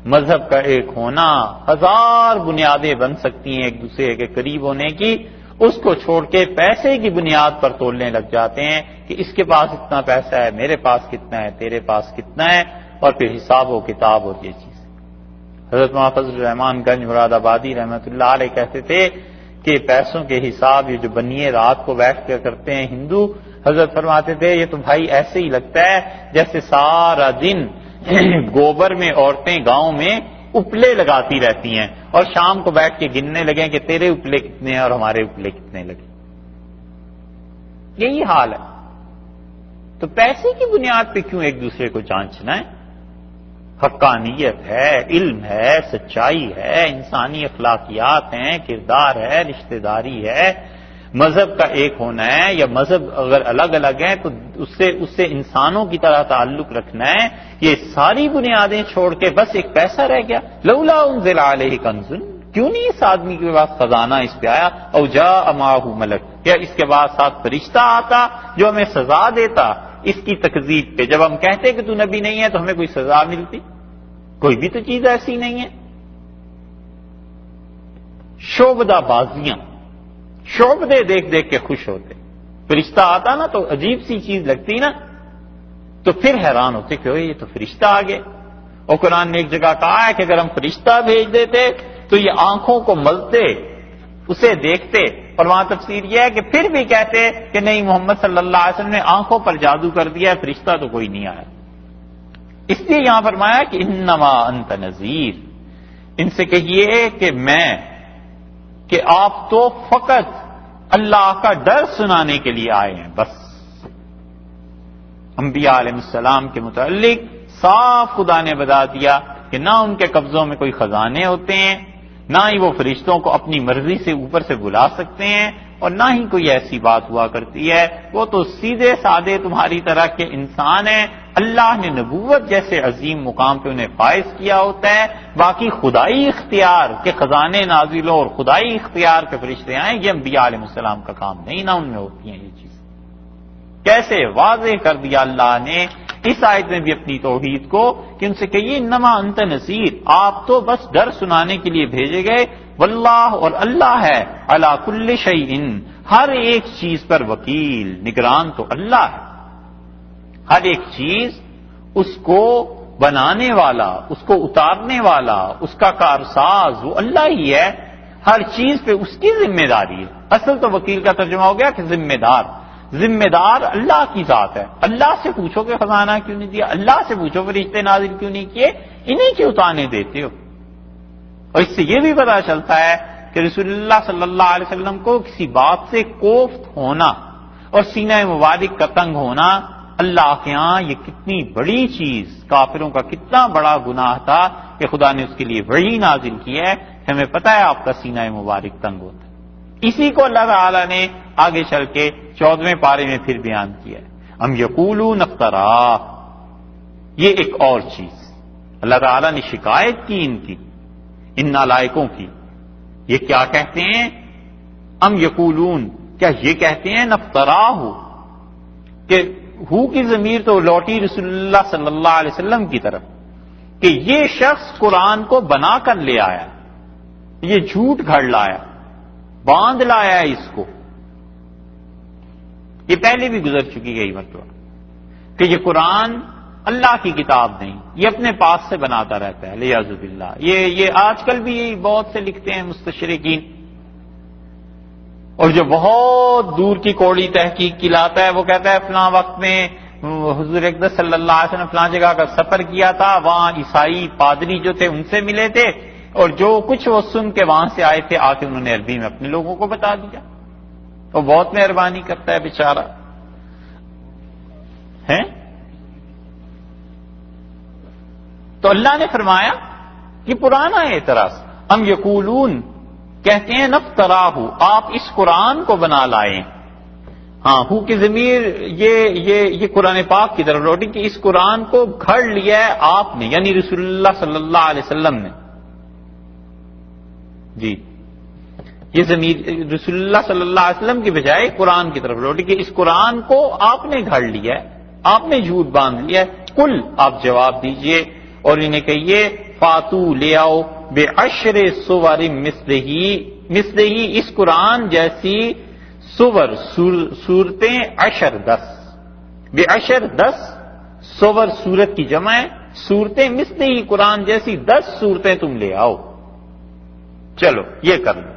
مذہب کا ایک ہونا، ہزار بنیادیں بن سکتی ہیں ایک دوسرے کے قریب ہونے کی، اس کو چھوڑ کے پیسے کی بنیاد پر تولنے لگ جاتے ہیں کہ اس کے پاس اتنا پیسہ ہے، میرے پاس کتنا ہے، تیرے پاس کتنا ہے، اور پھر حساب و کتاب اور یہ چیز. حضرت مولانا فضل الرحمان گنج مراد آبادی رحمۃ اللہ علیہ کہتے تھے کہ پیسوں کے حساب یہ جو بنیے رات کو بیٹھ کے کرتے ہیں ہندو، حضرت فرماتے تھے یہ تو بھائی ایسے ہی لگتا ہے جیسے سارا دن گوبر میں عورتیں گاؤں میں اپلے لگاتی رہتی ہیں اور شام کو بیٹھ کے گننے لگیں کہ تیرے اپلے کتنے ہیں اور ہمارے اپلے کتنے لگے. یہی حال ہے. تو پیسے کی بنیاد پہ کیوں ایک دوسرے کو جانچنا ہے؟ حقانیت ہے، علم ہے، سچائی ہے، انسانی اخلاقیات ہیں، کردار ہے، رشتہ داری ہے، مذہب کا ایک ہونا ہے. یا مذہب اگر الگ الگ ہیں تو اس سے انسانوں کی طرح تعلق رکھنا ہے. یہ ساری بنیادیں چھوڑ کے بس ایک پیسہ رہ گیا. لولا انزل علیہ کنز، کیوں نہیں اس آدمی کے پاس خزانہ اس پہ آیا؟ او جاء معہ ملک، کیا اس کے بعد ساتھ فرشتہ آتا جو ہمیں سزا دیتا اس کی تکذیب پہ؟ جب ہم کہتے کہ تو نبی نہیں ہے تو ہمیں کوئی سزا ملتی؟ کوئی بھی تو چیز ایسی نہیں ہے. شعبدہ بازیاں، شعبدے دیکھ دیکھ کے خوش ہوتے. فرشتہ آتا نا تو عجیب سی چیز لگتی نا، تو پھر حیران ہوتے کہ یہ تو فرشتہ آ گئے. اور قرآن نے ایک جگہ کہا ہے کہ اگر ہم فرشتہ بھیج دیتے تو یہ آنکھوں کو ملتے، اسے دیکھتے. اور وہاں تفسیر یہ ہے کہ پھر بھی کہتے کہ نہیں، محمد صلی اللہ علیہ وسلم نے آنکھوں پر جادو کر دیا ہے، فرشتہ تو کوئی نہیں آیا. اس لیے یہاں فرمایا کہ انما انت نذیر، ان سے کہیے کہ آپ تو فقط اللہ کا ڈر سنانے کے لیے آئے ہیں بس. انبیاء علیہ السلام کے متعلق صاف خدا نے بتا دیا کہ نہ ان کے قبضوں میں کوئی خزانے ہوتے ہیں، نہ ہی وہ فرشتوں کو اپنی مرضی سے اوپر سے بلا سکتے ہیں، اور نہ ہی کوئی ایسی بات ہوا کرتی ہے. وہ تو سیدھے سادے تمہاری طرح کے انسان ہیں، اللہ نے نبوت جیسے عظیم مقام پہ انہیں فائز کیا ہوتا ہے، باقی خدائی اختیار کے خزانے نازل ہو اور خدائی اختیار کے فرشتے آئیں، یہ انبیاء علیہ السلام کا کام نہیں، نہ ان میں ہوتی ہیں یہ چیز۔ کیسے واضح کر دیا اللہ نے اس آیت میں بھی اپنی توحید کو کہ ان سے کہیے انما انت نذیر، آپ تو بس ڈر سنانے کے لیے بھیجے گئے، واللہ اور اللہ ہے علی کل شیء ہر ایک چیز پر وکیل، نگران تو اللہ ہے، ہر ایک چیز اس کو بنانے والا، اس کو اتارنے والا، اس کا کارساز وہ اللہ ہی ہے، ہر چیز پہ اس کی ذمہ داری ہے۔ اصل تو وکیل کا ترجمہ ہو گیا کہ ذمہ دار، ذمہ دار اللہ کی ذات ہے۔ اللہ سے پوچھو کہ خزانہ کیوں نہیں دیا، اللہ سے پوچھو فرشتے نازل کیوں نہیں کیے، انہیں کیوں تانے دیتے ہو؟ اور اس سے یہ بھی پتا چلتا ہے کہ رسول اللہ صلی اللہ علیہ وسلم کو کسی بات سے کوفت ہونا اور سینہ مبارک کا تنگ ہونا اللہ کے ہاں یہ کتنی بڑی چیز، کافروں کا کتنا بڑا گناہ تھا کہ خدا نے اس کے لیے وحی نازل کی ہے کہ ہمیں پتہ ہے آپ کا سینہ مبارک تنگ ہوتا ہے۔ اسی کو اللہ تعالی نے آگے چل کے 14ویں پارے میں پھر بیان کیا ہے، ام یقولون افترا، یہ ایک اور چیز اللہ تعالی نے شکایت کی ان کی، ان نالائکوں کی، یہ کیا کہتے ہیں؟ ام یقولون، کیا یہ کہتے ہیں نفتراہ، کہ ہو کی ضمیر تو لوٹی رسول اللہ صلی اللہ علیہ وسلم کی طرف کہ یہ شخص قرآن کو بنا کر لے آیا، یہ جھوٹ گھڑ لایا، باندھ لایا ہے اس کو۔ یہ پہلے بھی گزر چکی گئی مرتبہ کہ یہ قرآن اللہ کی کتاب نہیں، یہ اپنے پاس سے بناتا رہتا ہے، لیاذ باللہ۔ یہ آج کل بھی بہت سے لکھتے ہیں مستشرقین، اور جو بہت دور کی کوڑی تحقیق کی لاتا ہے وہ کہتا ہے فلاں وقت میں حضور اقدس صلی اللہ علیہ وسلم فلاں جگہ کا سفر کیا تھا، وہاں عیسائی پادری جو تھے ان سے ملے تھے، اور جو کچھ وہ سن کے وہاں سے آئے تھے آ کے انہوں نے عربی میں اپنے لوگوں کو بتا دیا۔ وہ بہت مہربانی کرتا ہے بیچارہ ہے۔ تو اللہ نے فرمایا کہ پرانا اعتراض، ام یقولون کہتے ہیں نفتراہ، آپ اس قرآن کو بنا لائیں۔ ہاں، ہو کی ضمیر یہ قرآن پاک کی طرف لوٹی کہ اس قرآن کو گھڑ لیا ہے آپ نے، یعنی رسول اللہ صلی اللہ علیہ وسلم نے۔ جی، یہ ضمیر رسول اللہ صلی اللہ علیہ وسلم کی بجائے قرآن کی طرف لوٹی کہ اس قرآن کو آپ نے گھڑ لیا ہے، آپ نے جھوٹ باندھ لیا ہے۔ کل، آپ جواب دیجئے اور انہیں کہیے فاتو لے آؤ بے عشر سور مثلہی، اس قرآن جیسی سور صورتیں، عشر 10، بے عشر 10، سور صورت کی جمع ہے، صورتیں مثلہی قرآن جیسی 10 صورتیں تم لے آؤ، چلو یہ کر لو۔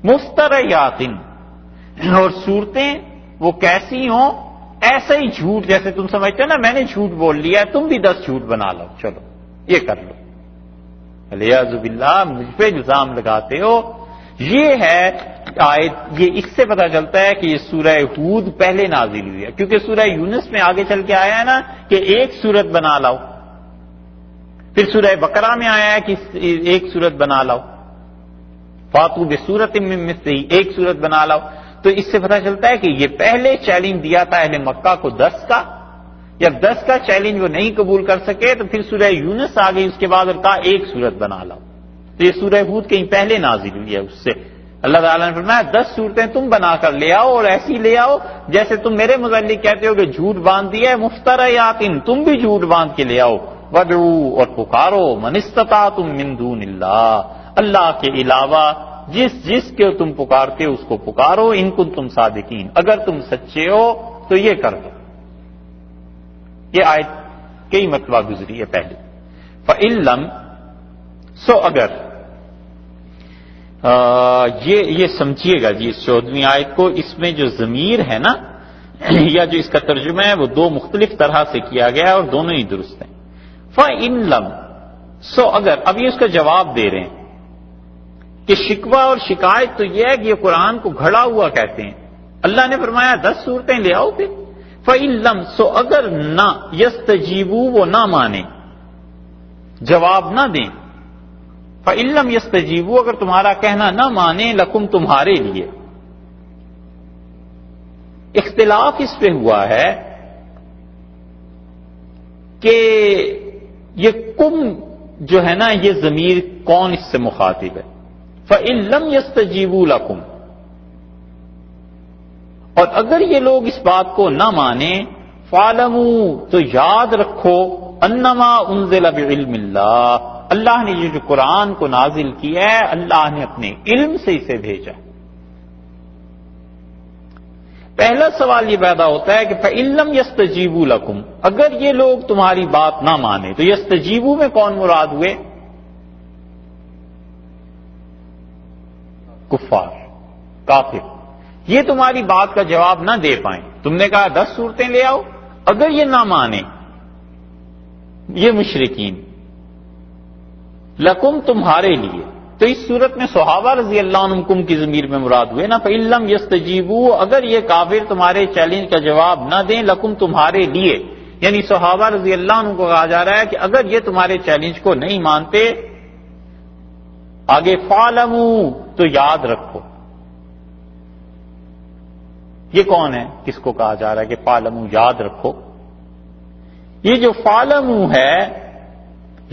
مفتریات، اور صورتیں وہ کیسی ہوں؟ ایسا ہی جھوٹ جیسے تم سمجھتے ہو نا میں نے جھوٹ بول لیا ہے، تم بھی 10 جھوٹ بنا لو، چلو یہ کر لو۔ الیاذ باللہ، مجھ پہ الزام لگاتے ہو۔ یہ ہے آیت، یہ اس سے پتہ چلتا ہے کہ یہ سورہ ہود پہلے نازل ہوئی ہے، کیونکہ سورہ یونس میں آگے چل کے آیا ہے نا کہ ایک سورت بنا لاؤ، پھر سورہ بقرہ میں آیا ہے کہ ایک سورت بنا لاؤ، فاتو بسورۃ من مثلہ، ایک سورت بنا لاؤ۔ تو اس سے پتہ چلتا ہے کہ یہ پہلے چیلنج دیا تھا اہل مکہ کو 10 کا، جب 10 کا چیلنج وہ نہیں قبول کر سکے تو پھر سورہ یونس آ گئی اس کے بعد اور کہا ایک سورت بنا لاؤ۔ تو یہ سورہ ہود کہیں پہلے نازل ہوئی ہے، اس سے اللہ تعالیٰ نے فرمایا 10 صورتیں تم بنا کر لے آؤ، اور ایسی لے آؤ جیسے تم میرے متعلق کہتے ہو کہ جھوٹ باندھ دیا ہے، مفتریات، تم بھی جھوٹ باندھ کے لے آؤ، وادعوا، اور پکارو، من استطعتم من دون اللہ، اللہ کے علاوہ جس کے تم پکارتے ہو اس کو پکارو، ان کنتم صادقین، اگر تم سچے ہو تو یہ کر دو۔ یہ آیت کئی مرتبہ گزری ہے پہلے۔ فَإِن لَّمْ، سو اگر، یہ سمجھیے گا جی اس 14ویں آیت کو، اس میں جو ضمیر ہے نا یا جو اس کا ترجمہ ہے وہ 2 مختلف طرح سے کیا گیا ہے اور دونوں ہی درست ہیں۔ فَإِن لَّمْ، سو اگر، اب یہ اس کا جواب دے رہے ہیں کہ شکوہ اور شکایت تو یہ ہے کہ یہ قرآن کو گھڑا ہوا کہتے ہیں، اللہ نے فرمایا 10 صورتیں لے آؤ پھر۔ فَإِن لَّمْ، سو اگر نہ، یستجیبوا، وہ نہ مانے، جواب نہ دیں، فَإِن لَّمْ یستجیبوا، اگر تمہارا کہنا نہ مانے، لکم، تمہارے لیے۔ اختلاف اس پہ ہوا ہے کہ یہ کم جو ہے نا یہ ضمیر کون اس سے مخاطب ہے؟ فَإِن لَمْ يَسْتَجِيبُوا لَكُمْ، اور اگر یہ لوگ اس بات کو نہ مانیں، فَاعْلَمُوا، تو یاد رکھو، انما انزل بعلم اللہ، اللہ نے یہ جو قرآن کو نازل کیا ہے اللہ نے اپنے علم سے اسے بھیجا۔ پہلا سوال یہ پیدا ہوتا ہے کہ فَإِن لَمْ يَسْتَجِيبُوا لَكُمْ، اگر یہ لوگ تمہاری بات نہ مانے تو یستجیبو میں کون مراد ہوئے؟ کفار، کافر، یہ تمہاری بات کا جواب نہ دے پائیں۔ تم نے کہا 10 صورتیں لے آؤ، اگر یہ نہ مانے یہ مشرکین، لکم تمہارے لیے، تو اس صورت میں صحابہ رضی اللہ عنہم کی ضمیر میں مراد ہوئے نا، فَإِن لَمْ يَسْتَجِيبُوا، اگر یہ کافر تمہارے چیلنج کا جواب نہ دیں، لکم تمہارے لیے، یعنی صحابہ رضی اللہ عنہ کو کہا جا رہا ہے کہ اگر یہ تمہارے چیلنج کو نہیں مانتے، آگے فَاعْلَمُوا، تو یاد رکھو۔ یہ کون ہے؟ کس کو کہا جا رہا ہے کہ فَاعْلَمُوا یاد رکھو؟ یہ جو فَاعْلَمُوا ہے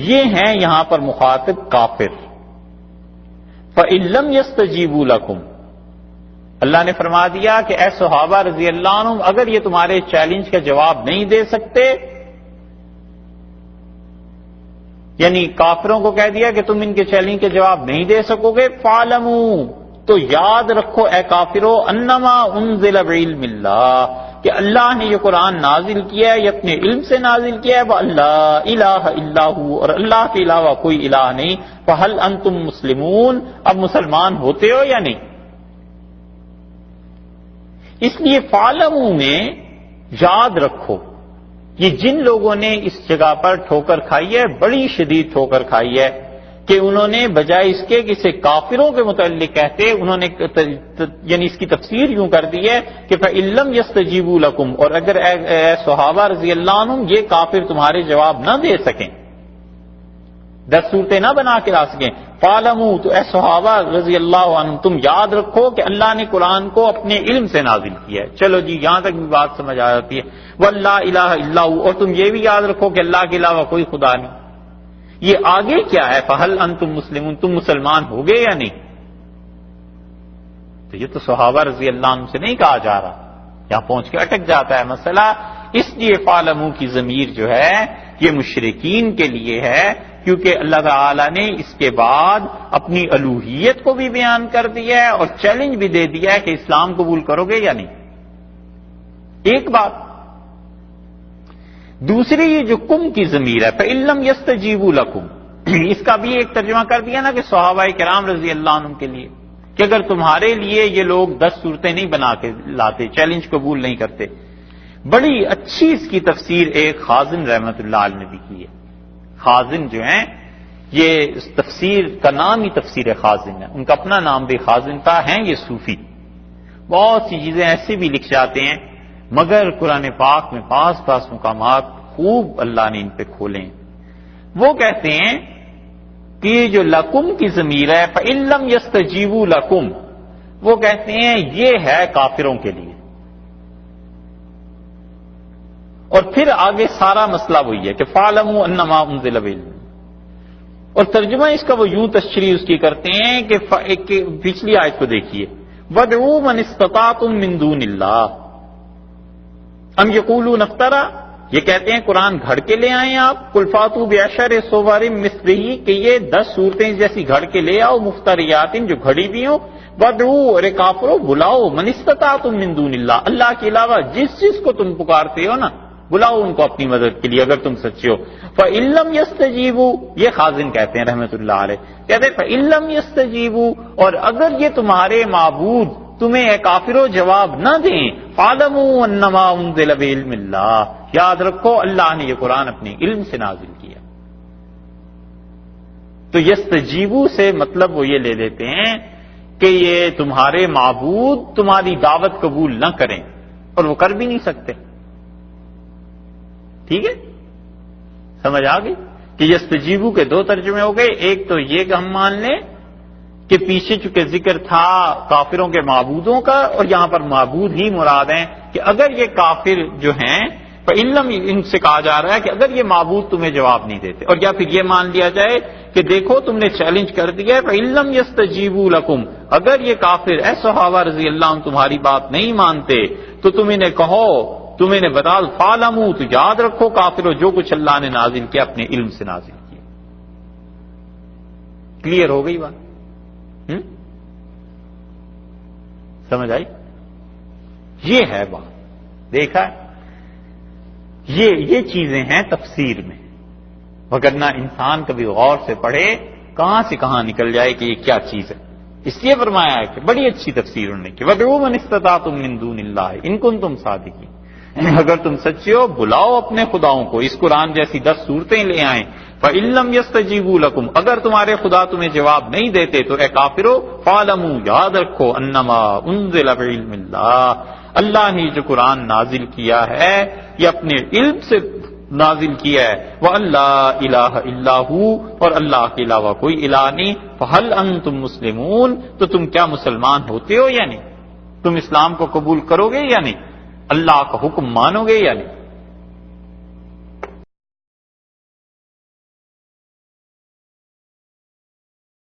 یہ ہیں یہاں پر مخاطب کافر۔ فَإِن لَمْ يَسْتَجِيبُوا لَكُمْ، اللہ نے فرما دیا کہ اے صحابہ رضی اللہ عنہم اگر یہ تمہارے چیلنج کا جواب نہیں دے سکتے، یعنی کافروں کو کہہ دیا کہ تم ان کے چیلنج کے جواب نہیں دے سکو گے، فَاعْلَمُوا، تو یاد رکھو اے کافرو، انما انزل بعلم اللہ، کہ اللہ نے یہ قرآن نازل کیا ہے، یہ اپنے علم سے نازل کیا ہے، وَاللَّهَ إِلَٰهَ إِلَّا هُوَ، اور اللہ کے علاوہ کوئی الہ نہیں، فَهَلْ أَنْتُمْ مُسْلِمُونَ، اب مسلمان ہوتے ہو یا نہیں؟ اس لیے فَاعْلَمُوا میں یاد رکھو، یہ جن لوگوں نے اس جگہ پر ٹھوکر کھائی ہے، بڑی شدید ٹھوکر کھائی ہے، کہ انہوں نے بجائے اس کے کہ اسے کافروں کے متعلق کہتے، انہوں نے یعنی اس کی تفسیر یوں کر دی ہے کہ فَإِن لَمْ يَسْتَجِيبُوا لَكُمْ، اور اگر اے صحابہ رضی اللہ عنہم یہ کافر تمہارے جواب نہ دے سکیں، 10 صورتیں نہ بنا کے لا سکیں، فَاعْلَمُوا، تو اے صحابہ رضی اللہ عنہم تم یاد رکھو کہ اللہ نے قرآن کو اپنے علم سے نازل کیا ہے۔ چلو جی یہاں تک بھی بات سمجھ آ جاتی ہے، وَاللَّهَ إِلَٰهَ إِلَّا هُوَ، اور تم یہ بھی یاد رکھو کہ اللہ کے علاوہ کوئی خدا نہیں۔ یہ آگے کیا ہے؟ فَهَلْ أَنْتُمْ مُسْلِمُونَ، تم مسلمان ہو گئے یا نہیں؟ تو یہ تو صحابہ رضی اللہ عنہ سے نہیں کہا جا رہا، یہاں پہنچ کے اٹک جاتا ہے مسئلہ۔ اس لیے فَاعْلَمُوا کی ضمیر جو ہے یہ مشرکین کے لیے ہے، کیونکہ اللہ تعالی نے اس کے بعد اپنی الوہیت کو بھی بیان کر دیا ہے اور چیلنج بھی دے دیا ہے کہ اسلام قبول کرو گے یا نہیں۔ ایک بات، دوسری یہ جو کم کی ضمیر ہے، فَإِن لَمْ يَسْتَجِيبُوا لَكُمْ، اس کا بھی ایک ترجمہ کر دیا نا کہ صحابہ کرام رضی اللہ عنہم کے لیے، کہ اگر تمہارے لیے یہ لوگ 10 صورتیں نہیں بنا کے لاتے، چیلنج قبول نہیں کرتے۔ بڑی اچھی اس کی تفسیر ایک خازن رحمت اللہ علیہ نے بھی کی ہے۔ خازن جو ہیں یہ اس تفسیر کا نام ہی تفسیر خازن ہے، ان کا اپنا نام بھی خازن تھا، ہیں یہ صوفی، بہت سی چیزیں ایسے بھی لکھ جاتے ہیں، مگر قرآن پاک میں بعض مقامات خوب اللہ نے ان پہ کھولے ہیں۔ وہ کہتے ہیں کہ جو لکم کی ضمیر ہے، فَإِن لَمْ يَسْتَجِيبُوا لَكُمْ، وہ کہتے ہیں یہ ہے کافروں کے لیے، اور پھر آگے سارا مسئلہ وہی ہے کہ فَاعْلَمُوا أَنَّمَا أُنزِلَ بِالْعِلْمِ، اور ترجمہ اس کا وہ یوں تشریح اس کی کرتے ہیں کہ پچھلی آیت کو دیکھیے، وَادْعُوا مَنِ اسْتَطَعْتُم مِّن دُونِ اللَّهِ أَمْ يَقُولُونَ افْتَرَىٰ، یہ کہتے ہیں قرآن گھڑ کے لے آئیں آپ، قُلْ فَأْتُوا بِعَشْرِ صُوَرٍ مِثْلِهِ، کہ یہ 10 صورتیں جیسی گھڑ کے لے آؤ، مفتریات جو گھڑی بھی ہوں، وَادْعُوا، اور کافرو بلاؤ، مَنِ اسْتَطَعْتُم مِّن دُونِ اللَّهِ، اللہ کے علاوہ جس کو تم پکارتے ہو نا، بلاؤ ان کو اپنی مدد کے لیے اگر تم سچے ہو۔ فَإِن لَمْ يَسْتَجِيبُوا، یہ خازن کہتے ہیں رحمت اللہ علیہ، کہتے ہیں فَإِن لَمْ يَسْتَجِيبُوا، اور اگر یہ تمہارے معبود تمہیں اے کافروں جواب نہ دیں، فَاعْلَمُوا أَنَّمَا أُنزِلَ بِعِلْمِ اللَّهِ، یاد رکھو اللہ نے یہ قرآن اپنے علم سے نازل کیا۔ تو یستجیبو سے مطلب وہ یہ لے لیتے ہیں کہ یہ تمہارے معبود تمہاری دعوت قبول نہ کریں، اور وہ کر بھی نہیں سکتے۔ ٹھیک ہے، سمجھ آ گئی کہ یستجیبو کے 2 ترجمے ہو گئے۔ ایک تو یہ کہ ہم مان لیں کہ پیچھے چونکہ ذکر تھا کافروں کے معبودوں کا، اور یہاں پر معبود ہی مراد ہیں، کہ اگر یہ کافر جو ہیں فَإِلَّمْ ان سے کہا جا رہا ہے کہ اگر یہ معبود تمہیں جواب نہیں دیتے، اور یا پھر یہ مان لیا جائے کہ دیکھو تم نے چیلنج کر دیا ہے، فَإِلَّمْ يَسْتَجِيبُوا لَكُمْ، اگر یہ کافر اے صحابہ رضی اللہ عنہ تمہاری بات نہیں مانتے تو تم انہیں کہو، تم انہیں بتا دو، فَعْلَمُوا، تو یاد رکھو کافرو جو کچھ اللہ نے نازل کیا اپنے علم سے نازل کیا۔ کلیئر ہو گئی بات؟ سمجھ آئی؟ یہ ہے بات، دیکھا یہ چیزیں ہیں تفسیر میں، وگرنہ انسان کبھی غور سے پڑھے کہاں سے کہاں نکل جائے کہ یہ کیا چیز ہے۔ اس لیے فرمایا ہے کہ بڑی اچھی تفسیر انہوں نے کہ وَادْعُوا مَنِ اسْتَطَعْتُم مِّن دُونِ اللَّهِ إِن كُنتُمْ صَادِقِينَ، اگر تم سچے ہو بلاؤ اپنے خداؤں کو، اس قرآن جیسی 10 صورتیں لے آئیں۔ فَإِن لَّمْ يَسْتَجِيبُوا لَكُمْ، اگر تمہارے خدا تمہیں جواب نہیں دیتے تو اے کافرو فَاعْلَمُوا، یاد رکھو، أَنَّمَا أُنزِلَ بِعِلْمِ اللَّهِ، اللہ نے جو قرآن نازل کیا ہے یہ اپنے علم سے نازل کیا ہے، وَأَلَّا إِلَٰهَ إِلَّا هُوَ، اور اللہ کے علاوہ کوئی الہ نہیں، فَهَلْ أَنتُم مُسْلِمُونَ، تو تم کیا مسلمان ہوتے ہو یا نہیں؟ تم اسلام کو قبول کرو گے یا نہیں؟ اللہ کا حکم مانو گے یا نہیں؟